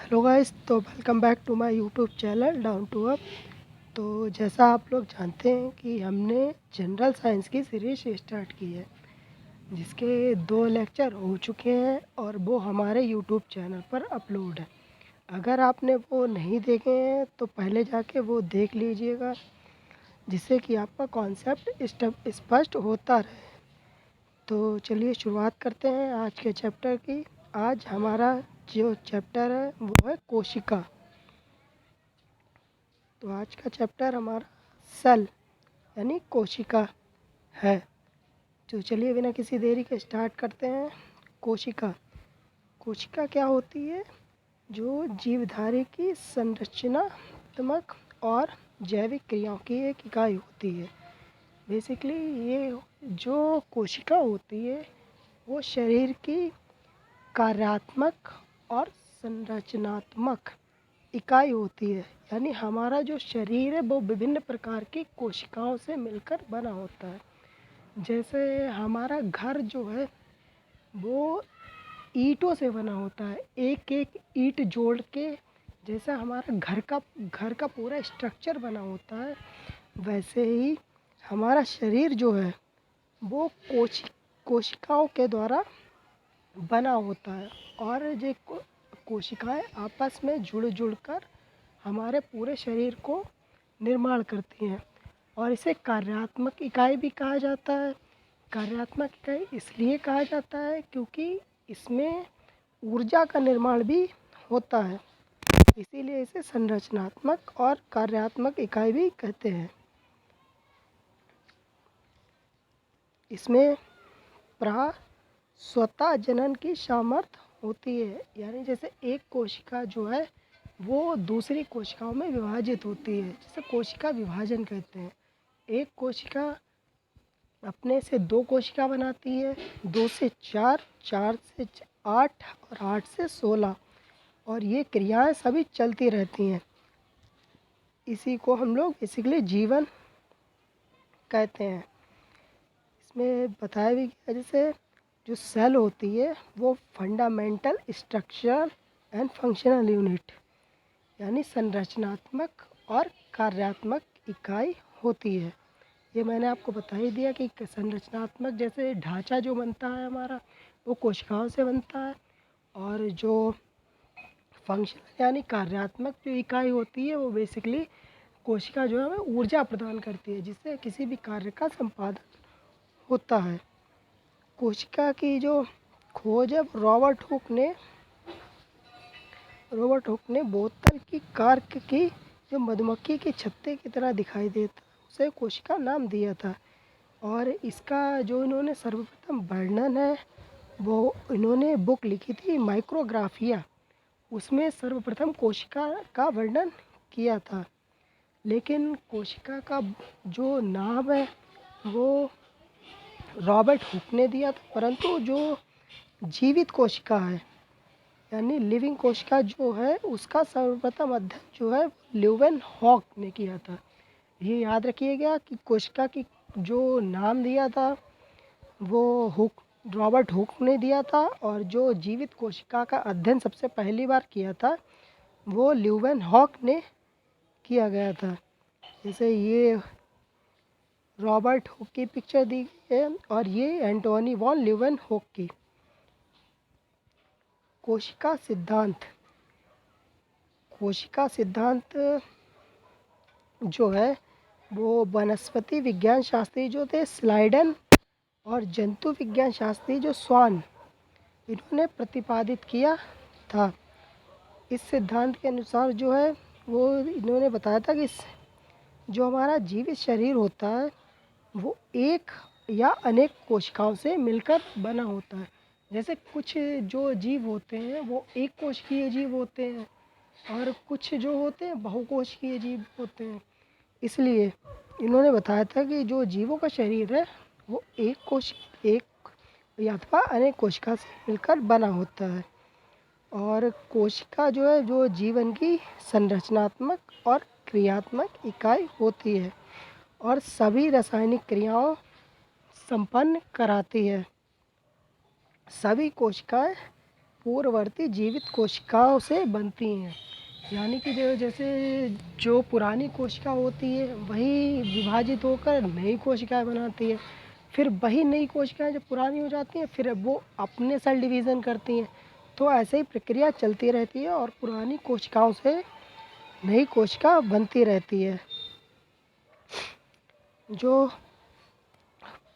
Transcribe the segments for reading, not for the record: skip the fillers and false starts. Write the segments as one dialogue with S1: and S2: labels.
S1: Hello guys, तो welcome back to my YouTube channel down to up. तो जैसा आप लोग जानते हैं कि हमने जनरल साइंस की सीरीज स्टार्ट की है, जिसके 2 लेक्चर हो चुके हैं और वो हमारे यूट्यूब चैनल पर अपलोड है। अगर आपने वो नहीं देखे हैं तो पहले जाके वो देख लीजिएगा, जिससे कि आपका कॉन्सेप्ट स्पष्ट होता रहे। तो चलिए शुरुआत करते हैं आज के चैप्टर की। आज हमारा जो चैप्टर है वो है कोशिका। तो आज का चैप्टर हमारा सेल यानी कोशिका है। तो चलिए बिना किसी देरी के स्टार्ट करते हैं। कोशिका कोशिका क्या होती है? जो जीवधारी की संरचनात्मक और जैविक क्रियाओं की एक इकाई होती है। बेसिकली ये जो कोशिका होती है वो शरीर की कार्यात्मक और संरचनात्मक इकाई होती है। यानी हमारा जो शरीर है वो विभिन्न प्रकार की कोशिकाओं से मिलकर बना होता है। जैसे हमारा घर जो है वो ईंटों से बना होता है, एक एक ईंट जोड़ के जैसा हमारा घर का पूरा स्ट्रक्चर बना होता है, वैसे ही हमारा शरीर जो है वो कोशिकाओं के द्वारा बना होता है। और ये कोशिकाएं आपस में जुड़ कर हमारे पूरे शरीर को निर्माण करती हैं। और इसे कार्यात्मक इकाई भी कहा जाता है। कार्यात्मक इकाई इसलिए कहा जाता है क्योंकि इसमें ऊर्जा का निर्माण भी होता है, इसीलिए इसे संरचनात्मक और कार्यात्मक इकाई भी कहते हैं। इसमें स्वतः जनन की सामर्थ्य होती है। यानी जैसे एक कोशिका जो है वो दूसरी कोशिकाओं में विभाजित होती है, जिसे कोशिका विभाजन कहते हैं। एक कोशिका अपने से 2 कोशिका बनाती है, 2 से 4, 4 से 8 और 8 से 16, और ये क्रियाएं सभी चलती रहती हैं। इसी को हम लोग बेसिकली जीवन कहते हैं। इसमें बताया भी गया जैसे जो सेल होती है वो fundamental structure and functional unit यानी संरचनात्मक और कार्यात्मक इकाई होती है। ये मैंने आपको बता ही दिया कि संरचनात्मक जैसे ढांचा जो बनता है हमारा वो कोशिकाओं से बनता है, और जो फंक्शनल यानी कार्यात्मक जो इकाई होती है वो बेसिकली कोशिका जो है हमें ऊर्जा प्रदान करती है, जिससे किसी भी कार्य का संपादन होता है। कोशिका की जो खोज है रॉबर्ट हुक ने बोतल की कार्क की जो मधुमक्खी के छत्ते की तरह दिखाई देता उसे कोशिका नाम दिया था। और इसका जो इन्होंने सर्वप्रथम वर्णन है वो इन्होंने बुक लिखी थी माइक्रोग्राफिया, उसमें सर्वप्रथम कोशिका का वर्णन किया था। लेकिन कोशिका का जो नाम है वो रॉबर्ट हुक ने दिया था, परंतु जो जीवित कोशिका है यानी लिविंग कोशिका जो है उसका सर्वप्रथम अध्ययन जो है ल्यूवेनहॉक ने किया था। ये याद रखिएगा कि कोशिका की जो नाम दिया था वो रॉबर्ट हुक ने दिया था, और जो जीवित कोशिका का अध्ययन सबसे पहली बार किया था वो ल्यूवेनहॉक ने किया गया था। जैसे ये रॉबर्ट हुक की पिक्चर दी गई है और ये एंटोनी वॉन ल्यूवेनहॉक की। कोशिका सिद्धांत जो है वो वनस्पति विज्ञान शास्त्री जो थे स्लाइडन और जंतु विज्ञान शास्त्री जो स्वान, इन्होंने प्रतिपादित किया था। इस सिद्धांत के अनुसार जो है वो इन्होंने बताया था कि जो हमारा जीवित शरीर होता है वो एक या अनेक कोशिकाओं से मिलकर बना होता है। जैसे कुछ जो जीव होते हैं वो एक कोशिकीय जीव होते हैं और कुछ जो होते हैं बहुकोशिकीय जीव होते हैं। इसलिए इन्होंने बताया था कि जो जीवों का शरीर है वो एक या अथवा अनेक कोशिका से मिलकर बना होता है। और कोशिका जो है जो जीवन की संरचनात्मक और क्रियात्मक इकाई होती है और सभी रासायनिक क्रियाओं संपन्न कराती है। सभी कोशिकाएं पूर्ववर्ती जीवित कोशिकाओं से बनती हैं। यानी कि जैसे जो पुरानी कोशिका होती है वही विभाजित होकर नई कोशिकाएं बनाती है, फिर वही नई कोशिकाएं जब पुरानी हो जाती हैं फिर वो अपने सेल डिवीज़न करती हैं। तो ऐसे ही प्रक्रिया चलती रहती है और पुरानी कोशिकाओं से नई कोशिका बनती रहती है। जो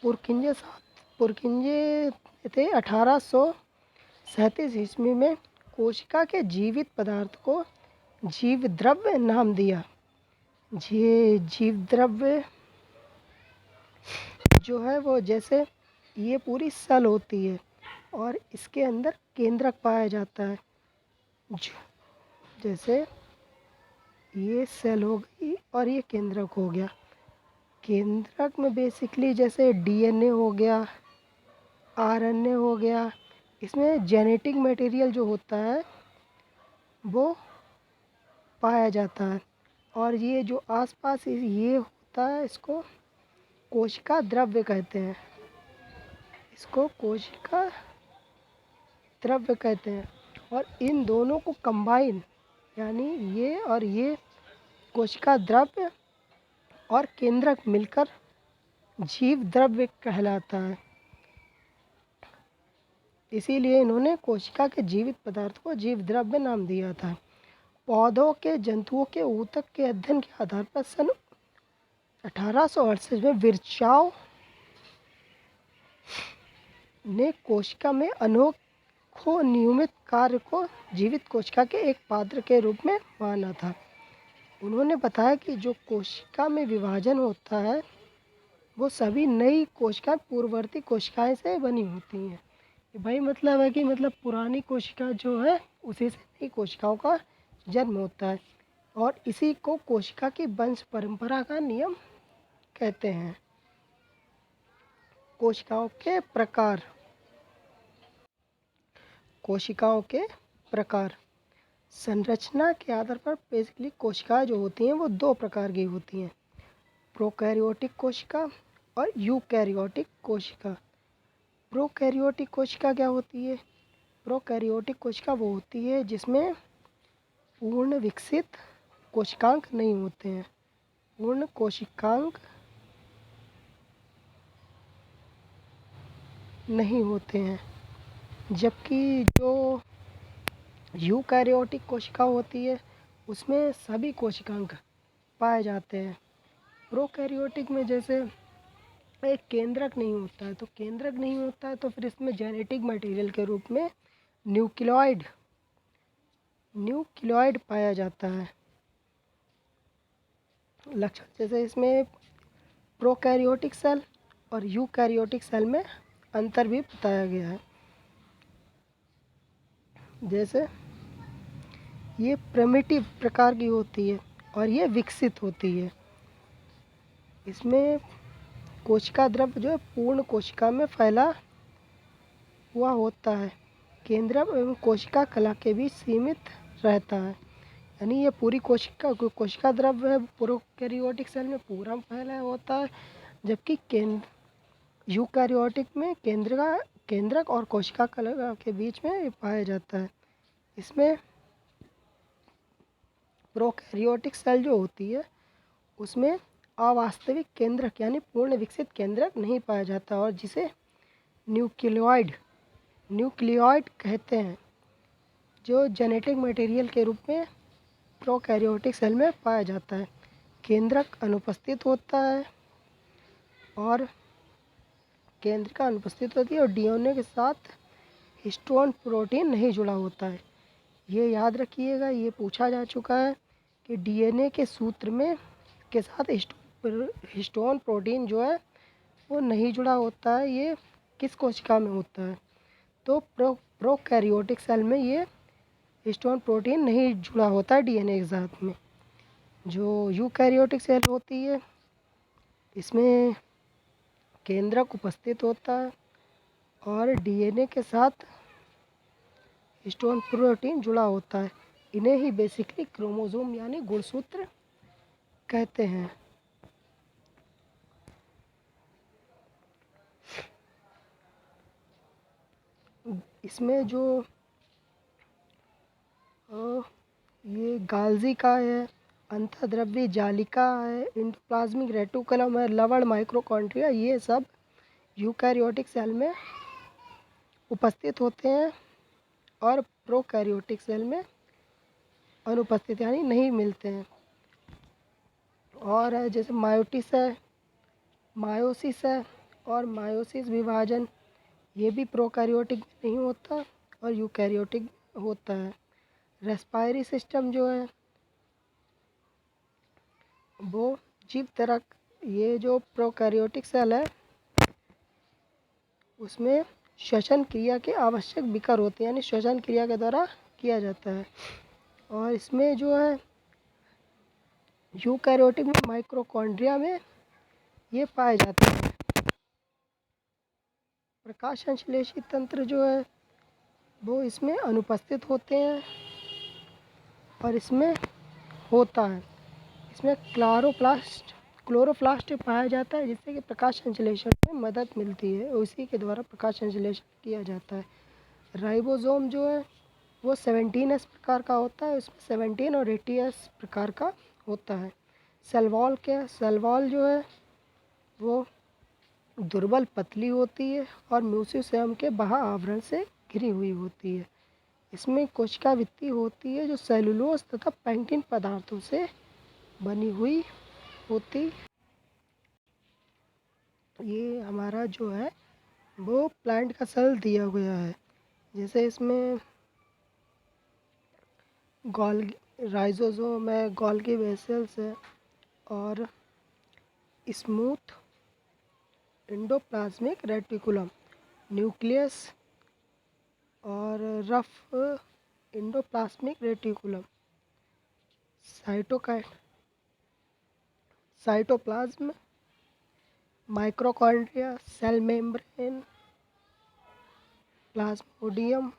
S1: पुरकिंजे थे 1837 ईस्वी में कोशिका के जीवित पदार्थ को जीव द्रव्य नाम दिया। ये जीव द्रव्य जो है वो जैसे ये पूरी सेल होती है और इसके अंदर केंद्रक पाया जाता है। जैसे ये सेल हो गई और ये केंद्रक हो गया। केंद्रक में बेसिकली जैसे डीएनए हो गया, आरएनए हो गया, इसमें जेनेटिक मटेरियल जो होता है वो पाया जाता है। और ये जो आसपास ये होता है इसको कोशिका द्रव्य कहते हैं। इसको कोशिका द्रव्य कहते हैं। और इन दोनों को कंबाइन यानी ये और ये कोशिका द्रव्य और केंद्रक मिलकर जीव द्रव्य कहलाता है। इसीलिए इन्होंने कोशिका के जीवित पदार्थ को जीव द्रव्य नाम दिया था। पौधों के जंतुओं के ऊतक के अध्ययन के आधार पर सन 1868 में विर्चाव ने कोशिका में अनोखो नियमित कार्य को जीवित कोशिका के एक पात्र के रूप में माना था। उन्होंने बताया कि जो कोशिका में विभाजन होता है वो सभी नई कोशिकाएं पूर्ववर्ती कोशिकाएं से बनी होती हैं। भाई मतलब है कि मतलब पुरानी कोशिका जो है उसी से नई कोशिकाओं का जन्म होता है और इसी को कोशिका की वंश परंपरा का नियम कहते हैं। कोशिकाओं के प्रकार। कोशिकाओं के प्रकार संरचना के आधार पर बेसिकली कोशिकाएं जो होती हैं वो दो प्रकार की होती हैं, प्रोकैरियोटिक कोशिका और यूकैरियोटिक कोशिका। प्रोकैरियोटिक कोशिका क्या होती है? प्रोकैरियोटिक कोशिका वो होती है जिसमें पूर्ण विकसित कोशिकांग नहीं होते हैं। पूर्ण कोशिकांग नहीं होते हैं। जबकि जो यूकैरियोटिक कोशिका होती है उसमें सभी कोशिकांग पाए जाते हैं। प्रोकैरियोटिक में जैसे एक केंद्रक नहीं होता है, तो केंद्रक नहीं होता है तो फिर इसमें जेनेटिक मटेरियल के रूप में न्यूक्लियोइड पाया जाता है। लक्षण जैसे इसमें प्रोकैरियोटिक सेल और यूकैरियोटिक सेल में अंतर भी बताया गया है। जैसे ये प्रिमिटिव प्रकार की होती है और ये विकसित होती है। इसमें कोशिका द्रव्य जो है पूर्ण कोशिका में फैला हुआ होता है, केंद्रक एवं कोशिका कला के बीच सीमित रहता है। यानी ये पूरी कोशिका द्रव्य है प्रोकैरियोटिक सेल में पूरा फैला होता है, जबकि यूकैरियोटिक में केंद्रक और कोशिका कला के बीच में पाया जाता है। इसमें प्रोकैरियोटिक सेल जो होती है उसमें अवास्तविक केंद्रक यानी पूर्ण विकसित केंद्रक नहीं पाया जाता और जिसे न्यूक्लियोइड कहते हैं, जो जेनेटिक मटेरियल के रूप में प्रोकैरियोटिक सेल में पाया जाता है। केंद्रक अनुपस्थित होता है और केंद्रिका अनुपस्थित होती है और डीएनए के साथ हिस्टोन प्रोटीन नहीं जुड़ा होता है। ये याद रखिएगा, ये पूछा जा चुका है कि डीएनए के सूत्र में के साथ हिस्टोन प्रोटीन जो है वो नहीं जुड़ा होता है। ये किस कोशिका में होता है? तो प्रोकैरियोटिक सेल में ये हिस्टोन प्रोटीन नहीं जुड़ा होता है डीएनए के साथ में। जो यूकैरियोटिक सेल होती है इसमें केंद्रक उपस्थित होता है और डीएनए के साथ हिस्टोन प्रोटीन जुड़ा होता है। इन्हें ही बेसिकली क्रोमोसोम यानी गुणसूत्र कहते हैं। इसमें जो और ये गाल्जी का है, अंतःद्रव्य जालिका है, इंडोप्लाज्मिक रेटिकुलम है, लवण, माइक्रोकॉन्ड्रिया, ये सब यूकैरियोटिक सेल में उपस्थित होते हैं और प्रोकैरियोटिक सेल में अनुपस्थित यानी नहीं मिलते हैं। और जैसे मायोटिस है, मायोसिस है और मायोसिस विभाजन, ये भी प्रोकैरियोटिक में नहीं होता और यूकैरियोटिक होता है। रेस्पायरी सिस्टम जो है वो जीव तरह, ये जो प्रोकैरियोटिक सेल है उसमें श्वसन क्रिया के आवश्यक विकर होते हैं, यानी श्वसन क्रिया के द्वारा किया जाता है। और इसमें जो है यूकैरियोटिक में माइक्रोकॉन्ड्रिया में ये पाए जाते हैं। प्रकाश संश्लेषी तंत्र जो है वो इसमें अनुपस्थित होते हैं और इसमें होता है। इसमें क्लोरोप्लास्ट पाया जाता है जिससे कि प्रकाश संश्लेषण में मदद मिलती है, उसी के द्वारा प्रकाश संश्लेषण किया जाता है। राइबोसोम जो है वो 17S प्रकार का होता है, उसमें 17 और 80S प्रकार का होता है। सेल वॉल जो है वो दुर्बल पतली होती है और म्यूसियोसोम के बाह्य आवरण से घिरी हुई होती है। इसमें कोशिका भित्ति होती है जो सेलुलोज तथा पैक्टिन पदार्थों से बनी हुई होती। ये हमारा जो है वो प्लांट का सेल दिया गया है। जैसे इसमें राइजोसोम है, गोल्गी वेसल्स है और स्मूथ एंडोप्लाज्मिक रेटिकुलम, न्यूक्लियस और rough endoplasmic reticulum, cytoplasm, mitochondria, cell membrane, plasmodium,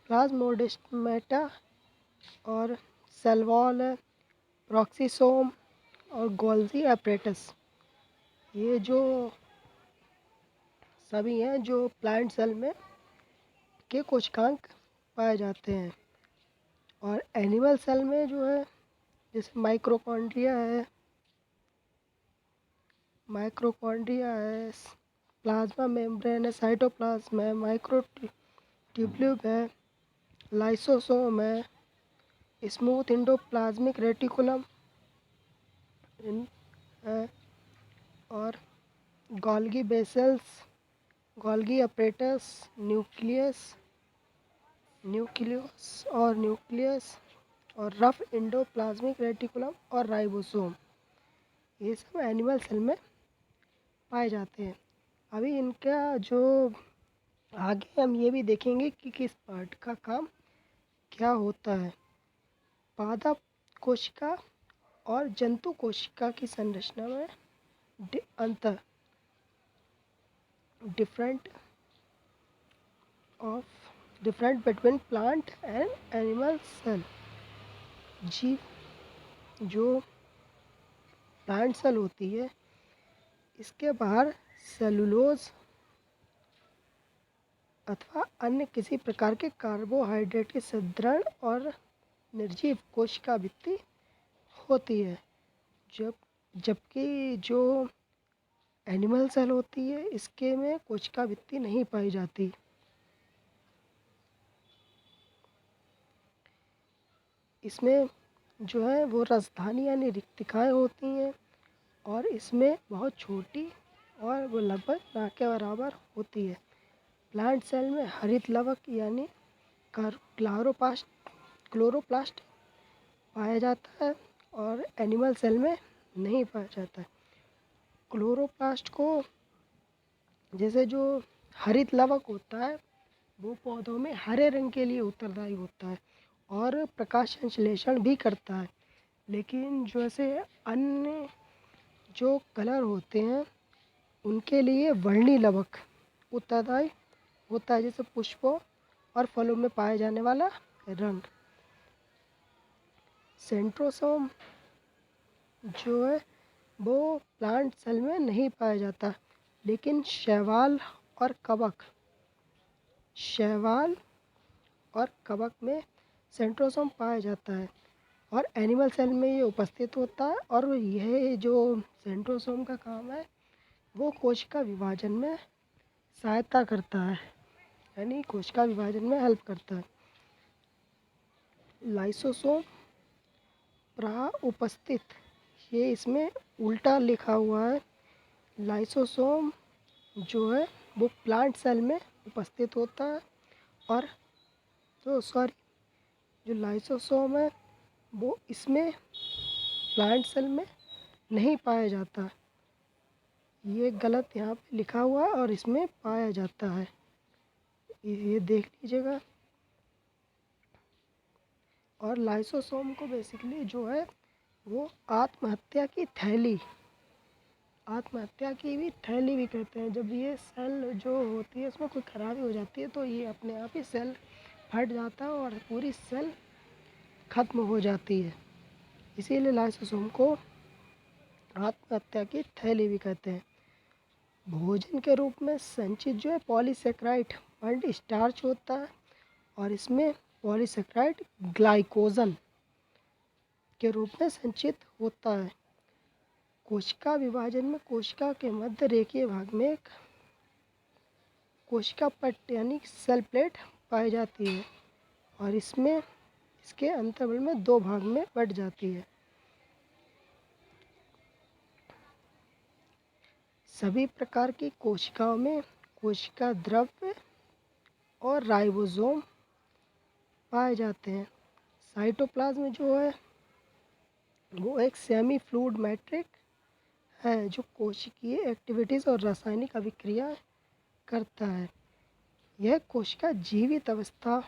S1: plasmodesmata और सेल वॉल है, प्रोक्सिसोम और गोल्जी एपरेटस, ये जो सभी हैं जो प्लांट सेल में के कोशिकांग पाए जाते हैं। और एनिमल सेल में जो है जैसे माइक्रोकॉन्ड्रिया है, प्लाज्मा मेम्ब्रेन है, साइटोप्लाज्म है, माइक्रोट्यूब्यूल है, लाइसोसोम है, स्मूथ एंडोप्लाज्मिक रेटिकुलम है और Golgi vessels, Golgi apparatus, nucleus और रफ एंडोप्लाज्मिक रेटिकुलम और राइबोसोम, ये सब एनिमल सेल में पाए जाते हैं। अभी इनका जो आगे हम ये भी देखेंगे कि किस पार्ट का काम क्या होता है। पादप कोशिका और जंतु कोशिका की संरचना में अंतर, different between plant and animal cell. जीव जो प्लांट सेल होती है इसके बाहर सेलुलोज अथवा अन्य किसी प्रकार के कार्बोहाइड्रेट की सुदृढ़ और निर्जीव कोशिका भित्ति होती है, जबकि जो एनिमल सेल होती है इसके में कोशिका भित्ति नहीं पाई जाती। इसमें जो है वो राजधानी यानी रिक्तिकाएँ होती हैं और इसमें बहुत छोटी और वो लगभग ना के बराबर होती है। प्लांट सेल में हरित लवक यानी क्लोरोप्लास्ट पाया जाता है और एनिमल सेल में नहीं पाया जाता है। क्लोरोप्लास्ट को जैसे जो हरित लवक होता है वो पौधों में हरे रंग के लिए उत्तरदायी होता है और प्रकाश संश्लेषण भी करता है, लेकिन जैसे अन्य जो कलर होते हैं उनके लिए वर्णी लवक उत्तरदायी होता है, जैसे पुष्पों और फलों में पाए जाने वाला रंग। सेंट्रोसोम जो है वो प्लांट सेल में नहीं पाया जाता लेकिन शैवाल और कवक में सेंट्रोसोम पाया जाता है और एनिमल सेल में ये उपस्थित होता है। और यह जो सेंट्रोसोम का काम है वो कोशिका विभाजन में सहायता करता है, यानी कोशिका विभाजन में हेल्प करता है। लाइसोसोम उपस्थित, ये इसमें उल्टा लिखा हुआ है। लाइसोसोम जो है वो प्लांट सेल में उपस्थित होता है और जो लाइसोसोम है वो इसमें प्लांट सेल में नहीं पाया जाता। ये गलत यहाँ पे लिखा हुआ है और इसमें पाया जाता है, ये देख लीजिएगा। और लाइसोसोम को बेसिकली जो है वो आत्महत्या की थैली भी कहते हैं। जब ये सेल जो होती है इसमें कोई खराबी हो जाती है तो ये अपने आप ही सेल फट जाता है और पूरी सेल ख़त्म हो जाती है। इसीलिए लाइसोसोम को आत्महत्या की थैली भी कहते हैं। भोजन के रूप में संचित जो है पॉलीसेकेराइड मल्टी स्टार्च होता है और इसमें पॉलीसेकेराइड ग्लाइकोजन के रूप में संचित होता है। कोशिका विभाजन में कोशिका के मध्य रेखीय भाग में एक कोशिका पट्ट यानी सेल प्लेट पाई जाती है और इसके अंतर्वल में 2 भाग में बट जाती है। सभी प्रकार की कोशिकाओं में कोशिका द्रव्य और राइबोसोम पाए जाते हैं। साइटोप्लाज्म जो है वो एक सेमी फ्लूइड मैट्रिक्स है जो कोशिकीय एक्टिविटीज़ और रासायनिक अभिक्रिया करता है। यह कोशिका जीवित अवस्था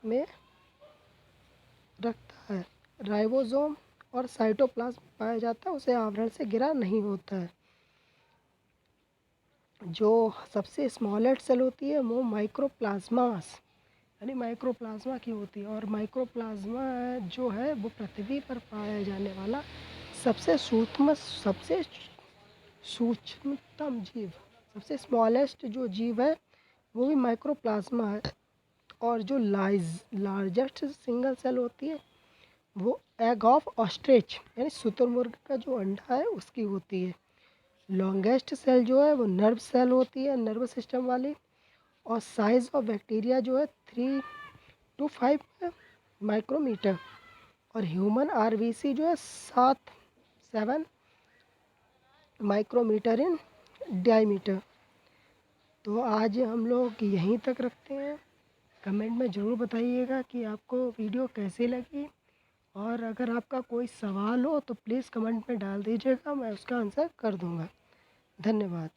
S1: में रखता है। राइबोसोम और साइटोप्लाज्म पाया जाता है, उसे आवरण से घिरा नहीं होता है। जो सबसे स्मॉलेस्ट सेल होती है वो माइक्रोप्लाज्मा की होती है और माइक्रोप्लाज्मा जो है वो पृथ्वी पर पाया जाने वाला सबसे सूक्ष्मतम जीव, सबसे स्मॉलेस्ट जो जीव है वो भी माइक्रोप्लाज्मा है। और जो लार्जेस्ट सिंगल सेल होती है वो एग ऑफ ऑस्ट्रिच यानी शुतुरमुर्ग का जो अंडा है उसकी होती है। लॉन्गेस्ट सेल जो है वो नर्व सेल होती है, नर्वस सिस्टम वाली। और साइज़ ऑफ बैक्टीरिया जो है 3 to 5 माइक्रोमीटर और ह्यूमन आरबीसी जो है 7 माइक्रोमीटर इन डायमीटर। तो आज हम लोग यहीं तक रखते हैं। कमेंट में ज़रूर बताइएगा कि आपको वीडियो कैसी लगी और अगर आपका कोई सवाल हो तो प्लीज़ कमेंट में डाल दीजिएगा, मैं उसका आंसर कर दूँगा। धन्यवाद।